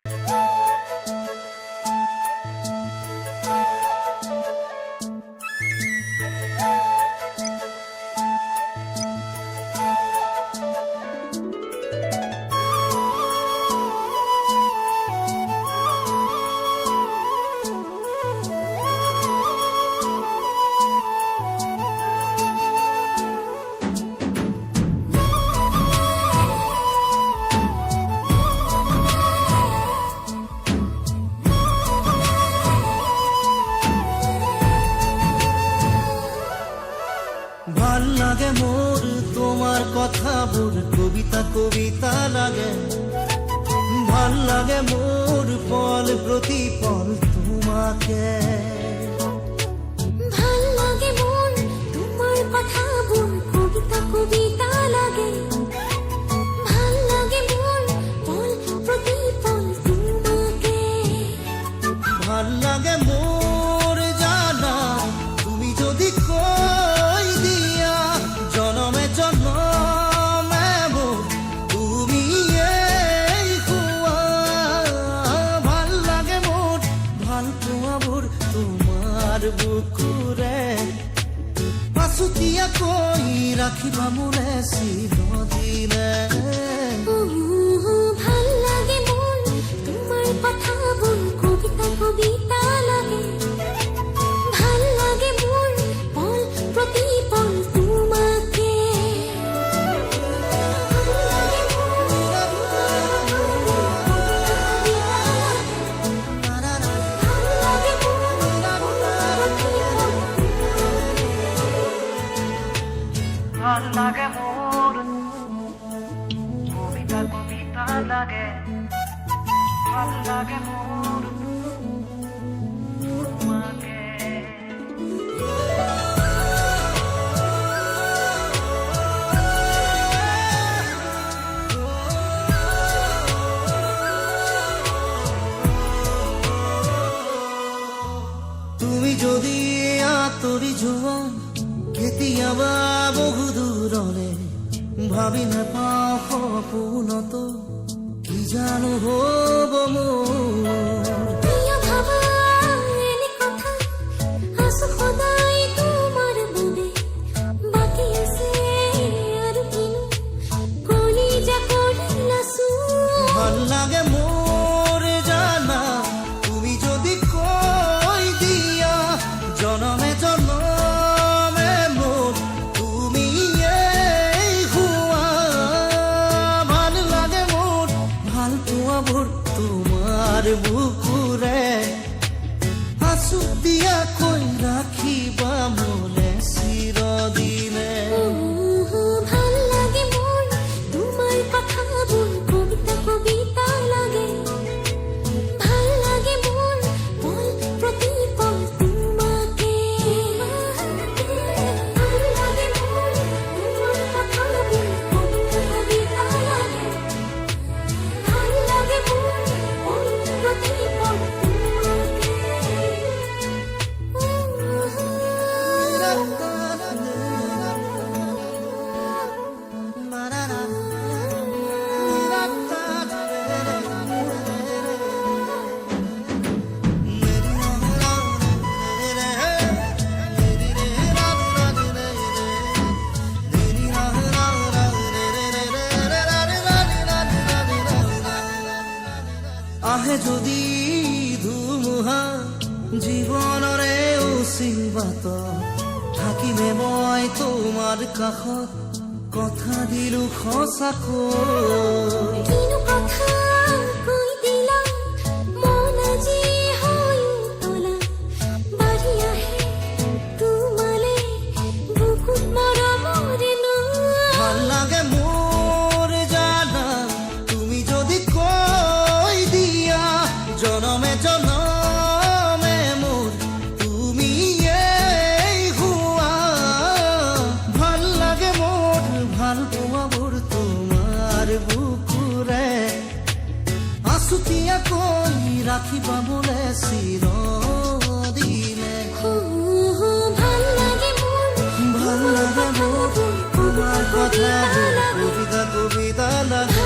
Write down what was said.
ভাল লাগে মোর তোমার কথা মোর কবিতা কবিতা লাগে। ভাল লাগে মোর পল প্রতি পল তোমাকে। ভাল লাগে মোর তোমার কথা মোর কবিতা কবিতা লাগে। ভাল লাগে মোর পল প্রতি পল তোমাকে। ভাল লাগে মোর জানা তুমি যদি কই দিয়া জনমে জনমে মোর তুমি এই হুয়া। ভাল লাগে মোর ভাল পোয়া মোর তোমার বুকুরে পাশুতিয়া কই রাখিবা মোরে চিরদিনে। ভাল লাগে মোর তোমার কথা মোর কবিতা কবিতা লাগে। ভাল লাগে মোর পল প্রতি পল তোমাকে। ভাল লাগে মোর কবিতা কবিতা লাগে। ভাল লাগে মোর তোমাকে। তুমি যদি আতরি জোয়ান কেতিয়াবা বহু দূৰলে ভাবি নাপাওঁ সপোনত কি জানো হ'ব মোৰ। প্ৰিয় ভাবা এনে কথা আছো সদায় তোমাৰ বাবে। বাকী আছে আৰু কিনো কলিজা কৰিলা চোন। ভাল লাগে মোৰ জানা তুমি যদি কৈ দিয়া জনমে জনমে মোৰ তুমি এই হুৱা। ভাল লাগে মোৰ ভাল পোৱা মোৰ তোমাৰ বুকুৰে আঁচু দিয়া কৈ ৰাখিবা মোলে চিৰদিনে। ভাল লাগে মোর তোমার কথা মোর কবিতা কবিতা লাগে। ভাল লাগে মোর পল প্রতি পল তোমাকে। ভাল লাগে মোর তোমার কথা মোর কবিতা কবিতা লাগে। ভাল লাগে মোর পল প্রতি পল আহে যদি ধুমুহা জীৱনৰে উচিল বাট থাকিলে মই তোমাৰ কাষত কথা দিলো সঁচাকৈ। কিনো কথা কৈ দিলা মন আজি হৈ উতলা। বাঢ়ি আহে তোমালে বুকুত মৰমৰে নোৱা। ভাল লাগে মোৰ জানা তুমি যদি কৈ দিয়া জনমে জনমে মোৰ তুমি এই হুৱা। ভাল লাগে মোৰ ভাল পোৱা মোৰ তোমাৰ বুকুৰে আঁচুতীয়া কৈ ৰাখিবা মোলে চিৰদিনে। ভাল লাগে মোর ভাল লাগে মোৰ তোমাৰ কথা কবিতা কবিতা কবিতা লাগে।